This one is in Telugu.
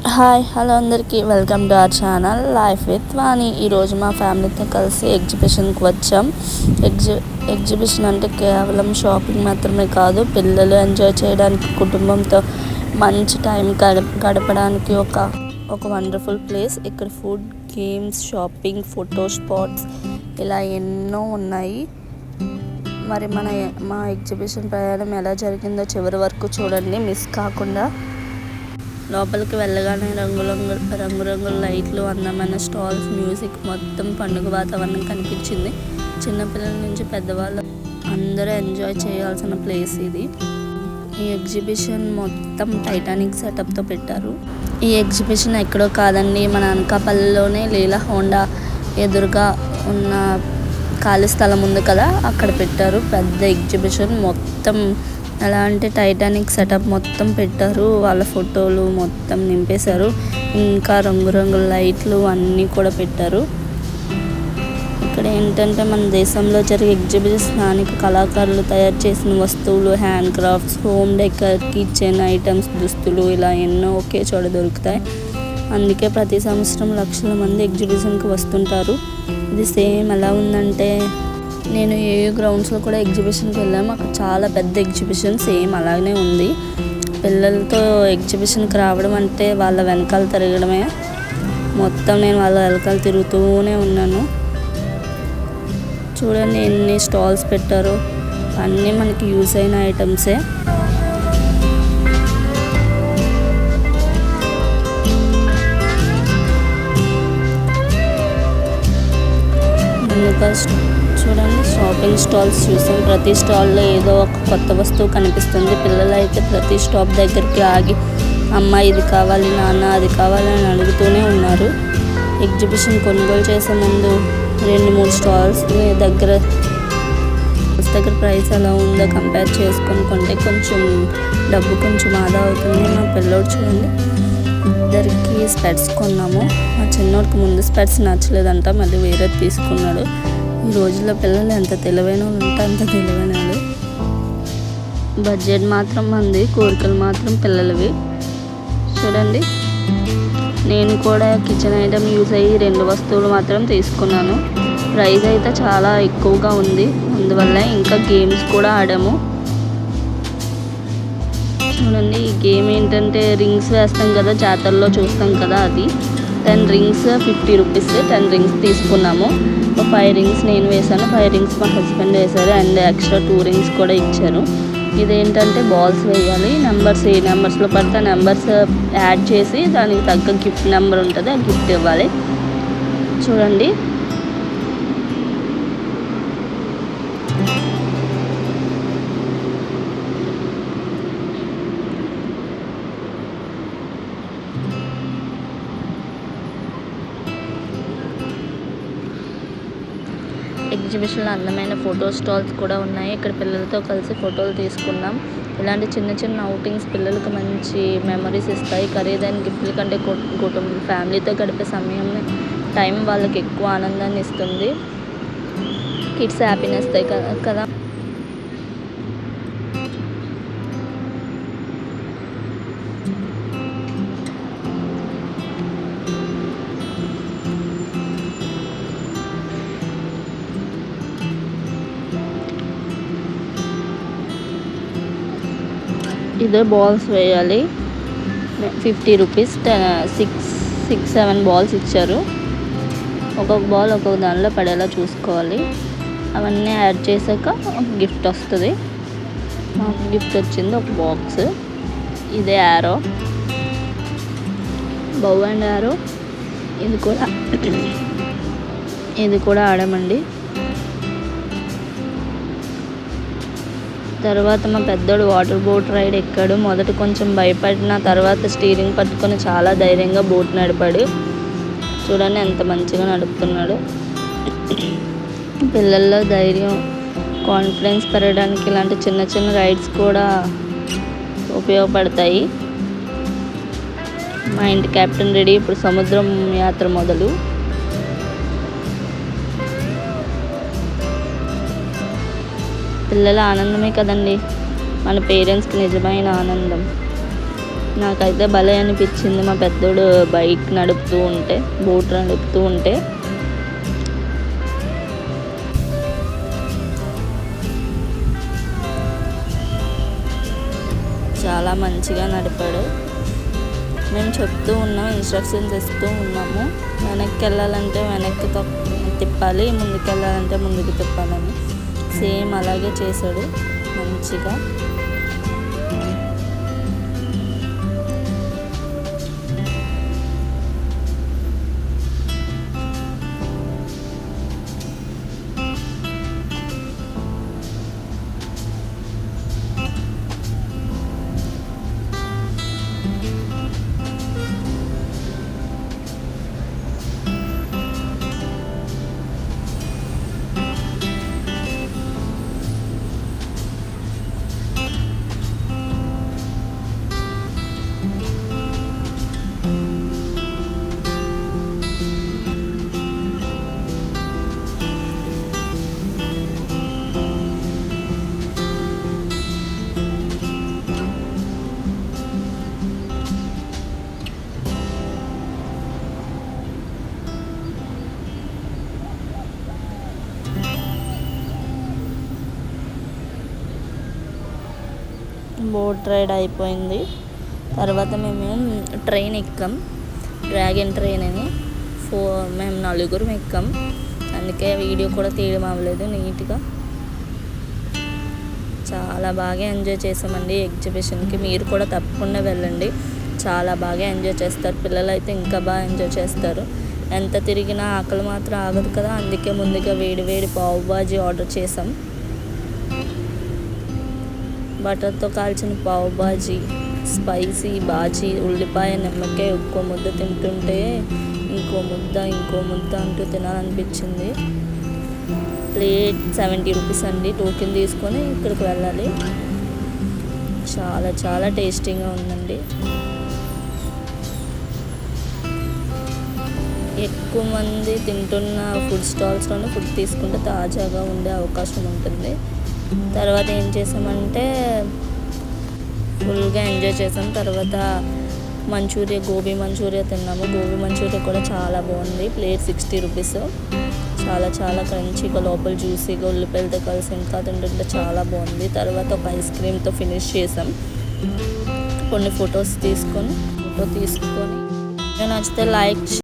హాయ్ హలో అందరికీ welcome to our channel life with Vani. ఈరోజు మా ఫ్యామిలీతో కలిసి ఎగ్జిబిషన్కి వచ్చాం. ఎగ్జిబిషన్ అంటే కేవలం షాపింగ్ మాత్రమే కాదు, పిల్లలు ఎంజాయ్ చేయడానికి, కుటుంబంతో మంచి టైం గడపడానికి ఒక వండర్ఫుల్ ప్లేస్. ఇక్కడ food, games, shopping, photo spots ఇలా ఎన్నో ఉన్నాయి. మరి మా ఎగ్జిబిషన్ ప్రయాణం ఎలా జరిగిందో చివరి వరకు చూడండి, మిస్ కాకుండా. లోపలికి వెళ్ళగానే రంగురంగుల లైట్లు, అందమైన స్టాల్స్, మ్యూజిక్, మొత్తం పండుగ వాతావరణం కనిపించింది. చిన్నపిల్లల నుంచి పెద్దవాళ్ళు అందరూ ఎంజాయ్ చేయాల్సిన ప్లేస్ ఇది. ఈ ఎగ్జిబిషన్ మొత్తం టైటానిక్ సెటప్తో పెట్టారు. ఈ ఎగ్జిబిషన్ ఎక్కడో కాదండి, మన అనకాపల్లిలోనే లీలా హోండా ఎదురుగా ఉన్న ఖాళీ స్థలం ఉంది కదా, అక్కడ పెట్టారు పెద్ద ఎగ్జిబిషన్. మొత్తం ఎలా అంటే టైటానిక్ సెటప్ మొత్తం పెట్టారు. వాళ్ళ ఫోటోలు మొత్తం నింపేశారు. ఇంకా రంగురంగుల లైట్లు అన్నీ కూడా పెట్టారు. ఇక్కడ ఏంటంటే మన దేశంలో జరిగే ఎగ్జిబిషన్ స్థానిక కళాకారులు తయారు చేసిన వస్తువులు, hand crafts, home decor, kitchen items, దుస్తులు ఇలా ఎన్నో ఒకే చోట దొరుకుతాయి. అందుకే ప్రతి సంవత్సరం లక్షల మంది ఎగ్జిబిషన్కి వస్తుంటారు. ఇది సేమ్ ఎలా ఉందంటే, నేను ఏయూ గ్రౌండ్స్లో కూడా ఎగ్జిబిషన్కి వెళ్ళాము. అక్కడ చాలా పెద్ద ఎగ్జిబిషన్ సేమ్ అలాగే ఉంది. పిల్లలతో ఎగ్జిబిషన్కి రావడం అంటే వాళ్ళ వెనకాల తిరగడమే. మొత్తం నేను వాళ్ళ వెనకాల తిరుగుతూనే ఉన్నాను. చూడండి ఎన్ని స్టాల్స్ పెట్టారో, అన్నీ మనకి యూజ్ అయిన ఐటమ్సే. చూడండి షాపింగ్ స్టాల్స్ చూసాం. ప్రతి స్టాల్లో ఏదో ఒక కొత్త వస్తువు కనిపిస్తుంది. పిల్లలు అయితే ప్రతి స్టాప్ దగ్గరికి ఆగి అమ్మ ఇది కావాలి, నాన్న అది కావాలి అని అడుగుతూనే ఉన్నారు. ఎగ్జిబిషన్ కొనుగోలు చేసే ముందు 2-3 స్టాల్స్ దగ్గర ప్రైస్ ఎలా ఉందో కంపేర్ చేసుకొని కొంటే డబ్బు కొంచెం ఆదా అవుతుంది. మా పిల్లోడు చూడండి, ఇద్దరికి స్పెట్స్ కొన్నాము. మా చిన్నోడికి ముందు స్పెట్స్ నచ్చలేదంట, మళ్ళీ వేరేది తీసుకున్నాడు. ఈ రోజుల్లో పిల్లలు ఎంత తెలివైన ఉంటే అంత తెలివైన. బడ్జెట్ మాత్రం మంది, కోరికలు మాత్రం పిల్లలవి. చూడండి, నేను కూడా కిచెన్ ఐటమ్ యూజ్ అయ్యి 2 వస్తువులు మాత్రం తీసుకున్నాను. ప్రైస్ అయితే చాలా ఎక్కువగా ఉంది, అందువల్ల ఇంకా గేమ్స్ కూడా ఆడాము. చూడండి, ఈ గేమ్ ఏంటంటే రింగ్స్ వేస్తాం కదా, జాతరలో చూస్తాం కదా, అది 10 రింగ్స్ 50 రూపీస్. 10 రింగ్స్ తీసుకున్నాము. 5 రింగ్స్ నేను వేసాను, 5 రింగ్స్ మా హస్బెండ్ వేశారు, అండ్ ఎక్స్ట్రా 2 రింగ్స్ కూడా ఇచ్చారు. ఇదేంటంటే బాల్స్ వేయాలి. నెంబర్స్ ఏ నెంబర్స్లో పడితే ఆ నెంబర్స్ యాడ్ చేసి దానికి తగ్గ గిఫ్ట్ నెంబర్ ఉంటుంది, ఆ గిఫ్ట్ ఇవ్వాలి. చూడండి, ఎగ్జిబిషన్లో అందమైన ఫోటో స్టాల్స్ కూడా ఉన్నాయి. ఇక్కడ పిల్లలతో కలిసి ఫోటోలు తీసుకున్నాం. ఇలాంటి చిన్న చిన్న అవుటింగ్స్ పిల్లలకు మంచి మెమరీస్ ఇస్తాయి. ఖరీదైన గిఫ్ట్ల కంటే కుటుంబం, ఫ్యామిలీతో గడిపే టైం వాళ్ళకి ఎక్కువ ఆనందాన్ని ఇస్తుంది. కిడ్స్ హ్యాపీనెస్ కదా. ఇదే బాల్స్ వేయాలి, 50 రూపీస్. 6-7 బాల్స్ ఇచ్చారు. ఒక్కొక్క బాల్ ఒక్కొక్క దానిలో పడేలా చూసుకోవాలి. అవన్నీ యాడ్ చేశాక ఒక గిఫ్ట్ వస్తుంది. మాకు గిఫ్ట్ వచ్చింది ఒక బాక్స్. ఇదే యారో, బౌ అండ్ యారో. ఇది కూడా ఆడామండి. తర్వాత మా పెద్దోడు వాటర్ బోట్ రైడ్ ఎక్కాడు. మొదట కొంచెం భయపడిన తర్వాత స్టీరింగ్ పట్టుకొని చాలా ధైర్యంగా బోట్ నడిపాడు. చూడండి ఎంత మంచిగా నడుపుతున్నాడు. పిల్లల్లో ధైర్యం, కాన్ఫిడెన్స్ పెరగడానికి ఇలాంటి చిన్న చిన్న రైడ్స్ కూడా ఉపయోగపడతాయి. మా ఇంటి కెప్టెన్ రెడీ, ఇప్పుడు సముద్రం యాత్ర మొదలు. పిల్లల ఆనందమే కదండి మన పేరెంట్స్కి నిజమైన ఆనందం. నాకైతే భలే అనిపించింది మా పెద్దోడు బైక్ నడుపుతూ ఉంటే, బోట్ నడుపుతూ ఉంటే. చాలా మంచిగా నడిపాడు. మేము చెప్తూ ఉన్నాం, ఇన్స్ట్రక్షన్స్ ఇస్తూ ఉన్నాము. వెనక్కి వెళ్ళాలంటే వెనక్కి తిప్పాలి, ముందుకు వెళ్ళాలంటే ముందుకు తిప్పాలని. సేమ్ అలాగే చేశాడు మంచిగా. బోట్ రైడ్ అయిపోయింది. తర్వాత మేము ట్రైన్ ఎక్కాం, డ్రాగన్ ట్రైన్ అని. మేము 4 ఎక్కాం. అందుకే వీడియో కూడా తీయడం అవ్వలేదు నీట్గా. చాలా బాగా ఎంజాయ్ చేసామండి ఎగ్జిబిషన్కి. మీరు కూడా తప్పకుండా వెళ్ళండి, చాలా బాగా ఎంజాయ్ చేస్తారు. పిల్లలు అయితే ఇంకా బాగా ఎంజాయ్ చేస్తారు. ఎంత తిరిగినా ఆకలి మాత్రం ఆగదు కదా, అందుకే ముందుగా వేడి వేడి పావు బాజీ ఆర్డర్ చేసాం. బటర్తో కాల్చిన పావు బాజీ, స్పైసీ బాజీ, ఉల్లిపాయ నిమ్మకాయ ఒక్కో ముద్ద తింటుంటే ఇంకో ముద్ద అంటూ తినాలనిపించింది. ప్లేట్ 70 రూపీస్ అండి. టోకెన్ తీసుకొని ఇక్కడికి వెళ్ళాలి. చాలా చాలా టేస్టీగా ఉందండి. ఎక్కువ మంది తింటున్న ఫుడ్ స్టాల్స్లోనే ఫుడ్ తీసుకుంటే తాజాగా ఉండే అవకాశం ఉంటుంది. తర్వాత ఏం చేసామంటే ఫుల్గా ఎంజాయ్ చేసాం. తర్వాత గోబీ మంచూరియా తిన్నాము. గోబీ మంచూరియా కూడా చాలా బాగుంది. Plate 60 rupees. చాలా చాలా క్రంచీగా, లోపల జ్యూసీగా, ఉల్లిపాయలతో కలిసి ఇంకా తింటుంటే చాలా బాగుంది. తర్వాత ఒక ఐస్ క్రీమ్తో ఫినిష్ చేసాం. కొన్ని ఫోటో తీసుకొని నచ్చితే లైక్